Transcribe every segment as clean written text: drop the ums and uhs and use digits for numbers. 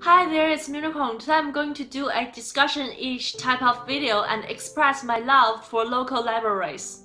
Hi there, it's Meonicorn. Today I'm going to do a discussion each type of video and express my love for local libraries.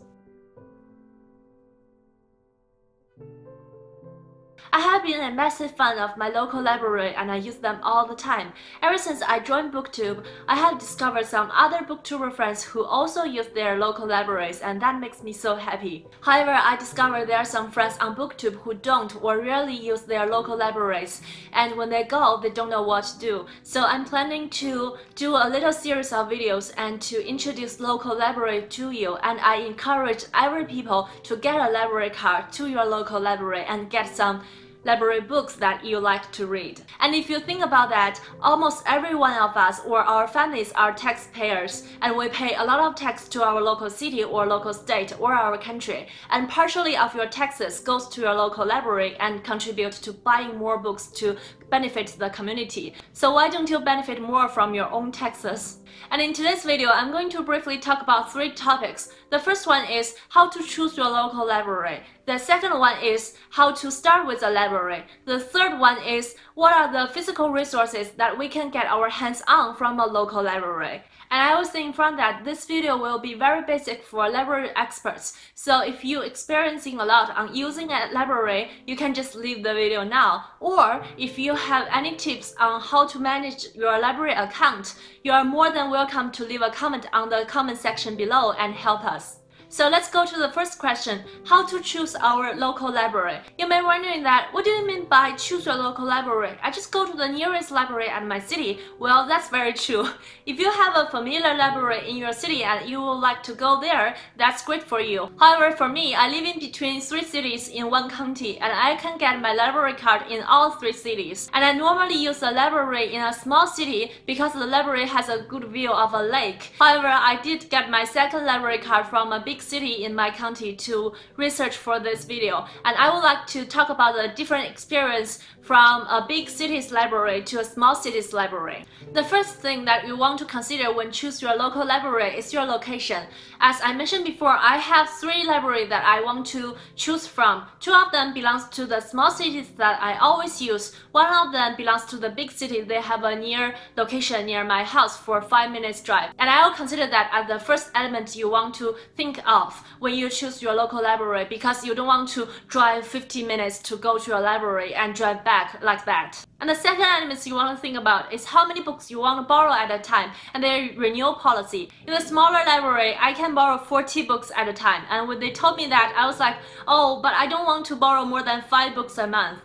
I have been a massive fan of my local library and I use them all the time. Ever since I joined BookTube, I have discovered some other booktuber friends who also use their local libraries, and that makes me so happy. However, I discovered there are some friends on BookTube who don't or rarely use their local libraries, and when they go, they don't know what to do. So I'm planning to do a little series of videos and to introduce local library to you, and I encourage every people to get a library card to your local library and get some library books that you like to read. And if you think about that, almost every one of us or our families are taxpayers, and we pay a lot of tax to our local city or local state or our country, and partially of your taxes goes to your local library and contribute to buying more books to benefit the community. So why don't you benefit more from your own taxes? And in today's video, I'm going to briefly talk about three topics. The first one is how to choose your local library. The second one is how to start with a library. The third one is what are the physical resources that we can get our hands on from a local library. And I was thinking from that this video will be very basic for library experts. So if you're experiencing a lot on using a library, you can just leave the video now. Or if you have any tips on how to manage your library account, you are more than welcome to leave a comment on the comment section below and help us. So let's go to the first question, how to choose our local library. You may be wondering that, what do you mean by choose your local library? I just go to the nearest library at my city. Well, that's very true. If you have a familiar library in your city and you would like to go there, that's great for you. However, for me, I live in between 3 cities in one county, and I can get my library card in all 3 cities. And I normally use a library in a small city because the library has a good view of a lake. However, I did get my second library card from a big city in my county to research for this video, and I would like to talk about the different experience from a big city's library to a small city's library. The first thing that you want to consider when choose your local library is your location. As I mentioned before, I have 3 libraries that I want to choose from. 2 of them belongs to the small cities that I always use. 1 of them belongs to the big city. They have a near location near my house for 5 minutes drive. And I will consider that as the first element you want to think of when you choose your local library, because you don't want to drive 50 minutes to go to your library and drive back like that. And the second element you want to think about is how many books you want to borrow at a time and their renewal policy. In the smaller library, I can borrow 40 books at a time, and when they told me that, I was like, oh, but I don't want to borrow more than 5 books a month.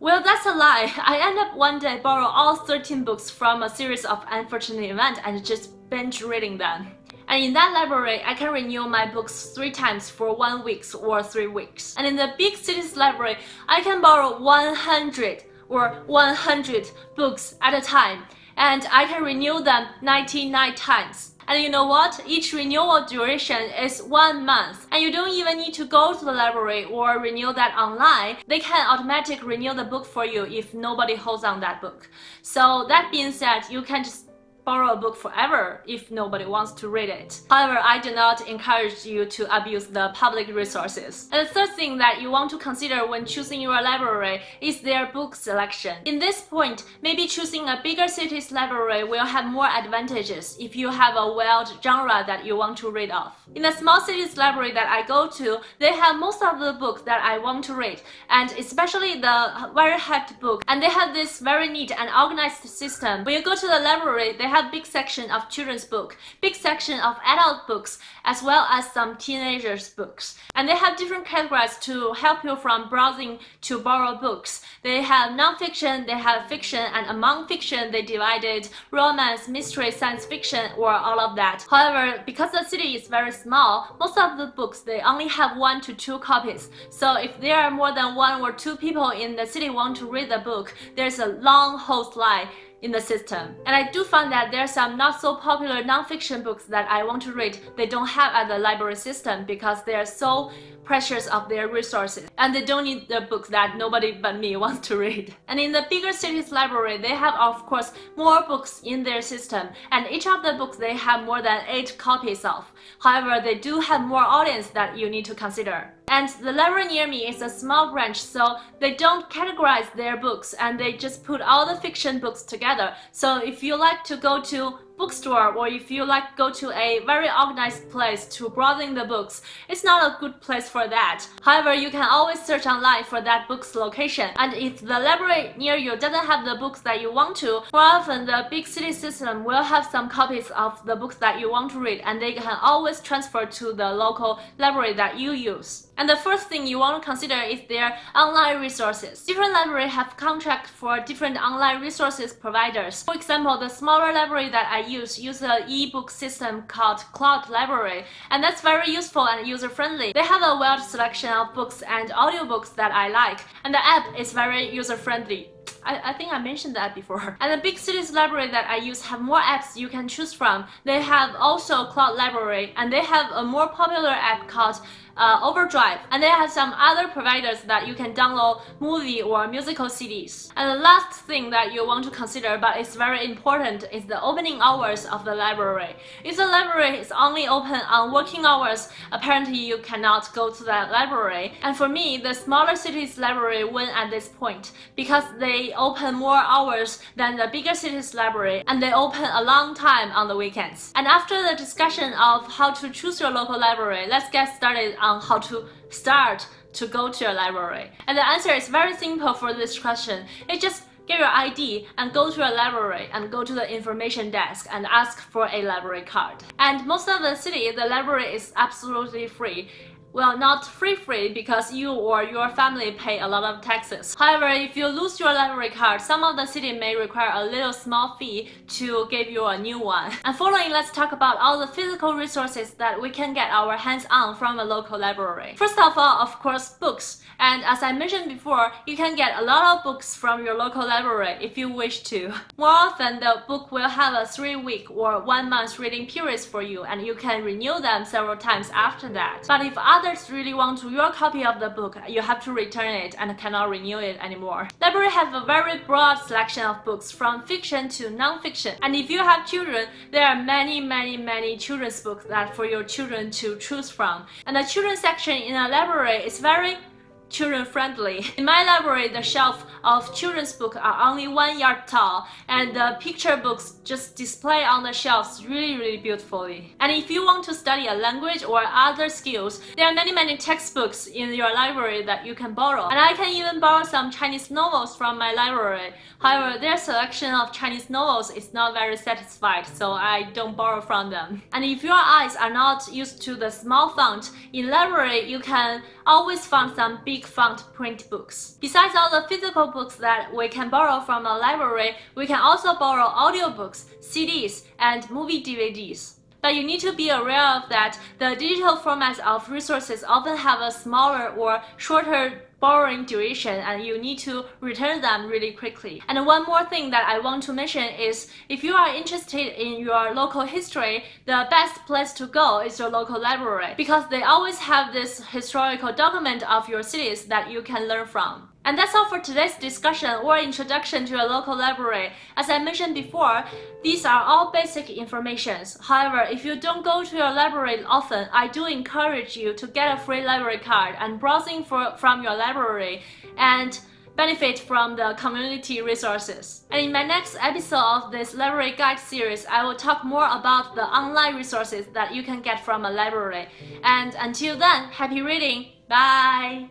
Well, that's a lie. I end up one day borrow all 13 books from a series of unfortunate events and just binge reading them. And in that library, I can renew my books 3 times for 1 week or 3 weeks. And in the big city's library, I can borrow 100 or 100 books at a time, and I can renew them 99 times. And you know what? Each renewal duration is 1 month, and you don't even need to go to the library or renew that online. They can automatically renew the book for you if nobody holds on that book. So that being said, you can just borrow a book forever if nobody wants to read it. However, I do not encourage you to abuse the public resources. And the third thing that you want to consider when choosing your library is their book selection. In this point, maybe choosing a bigger city's library will have more advantages if you have a wide genre that you want to read of. In the small city's library that I go to, they have most of the books that I want to read, and especially the very hyped book. And they have this very neat and organized system. When you go to the library, they have big section of children's book, big section of adult books, as well as some teenagers books. And they have different categories to help you from browsing to borrow books. They have non-fiction, they have fiction, and among fiction they divided romance, mystery, science fiction, or all of that. However, because the city is very small, most of the books they only have 1 to 2 copies. So if there are more than 1 or 2 people in the city want to read the book, there's a long host line in the system. And I do find that there are some not so popular non-fiction books that I want to read they don't have at the library system because they are so precious of their resources, and they don't need the books that nobody but me wants to read. And in the bigger cities library, they have of course more books in their system, and each of the books they have more than 8 copies of. However, they do have more audience that you need to consider. And the library near me is a small branch, so they don't categorize their books and they just put all the fiction books together. So if you like to go to bookstore or if you like to go to a very organized place to browsing the books, it's not a good place for that. However, you can always search online for that book's location. And if the library near you doesn't have the books that you want to, more often the big city system will have some copies of the books that you want to read, and they can always transfer to the local library that you use. And the first thing you want to consider is their online resources. Different libraries have contracts for different online resources providers. For example, the smaller library that I use an e-book system called Cloud Library, and that's very useful and user-friendly. They have a wide selection of books and audiobooks that I like, and the app is very user-friendly. I think I mentioned that before. And the big cities library that I use have more apps you can choose from. They have also Cloud Library, and they have a more popular app called Overdrive, and they have some other providers that you can download movie or musical CDs. And the last thing that you want to consider, but it's very important, is the opening hours of the library. If the library is only open on working hours, apparently you cannot go to that library. And for me, the smaller cities library win at this point because they open more hours than the bigger cities library, and they open a long time on the weekends. And after the discussion of how to choose your local library, let's get started on how to start to go to your library. And the answer is very simple for this question. It's just get your ID and go to a library and go to the information desk and ask for a library card. And most of the city, the library is absolutely free. Well, not free because you or your family pay a lot of taxes. However, if you lose your library card, some of the city may require a little small fee to give you a new one. And following, let's talk about all the physical resources that we can get our hands on from a local library. First of all, of course, books. And as I mentioned before, you can get a lot of books from your local library if you wish to. More often, the book will have a 3-week or 1-month reading periods for you, and you can renew them several times after that. But if others really want your copy of the book, you have to return it and cannot renew it anymore. Library have a very broad selection of books from fiction to non-fiction. And if you have children, there are many children's books that for your children to choose from. And the children's section in a library is very children-friendly. In my library, the shelf of children's books are only 1 yard tall, and the picture books just display on the shelves really beautifully. And if you want to study a language or other skills, there are many textbooks in your library that you can borrow. And I can even borrow some Chinese novels from my library. However, their selection of Chinese novels is not very satisfied, so I don't borrow from them. And if your eyes are not used to the small font, in library you can always find some big font print books. Besides all the physical books that we can borrow from a library, we can also borrow audiobooks, CDs, and movie DVDs. But you need to be aware of that the digital formats of resources often have a smaller or shorter borrowing duration, and you need to return them really quickly. And one more thing that I want to mention is if you are interested in your local history, the best place to go is your local library, because they always have this historical document of your cities that you can learn from. And that's all for today's discussion or introduction to a local library. As I mentioned before, these are all basic informations. However, if you don't go to your library often, I do encourage you to get a free library card and browsing from your library and benefit from the community resources. And in my next episode of this library guide series, I will talk more about the online resources that you can get from a library. And until then, happy reading! Bye!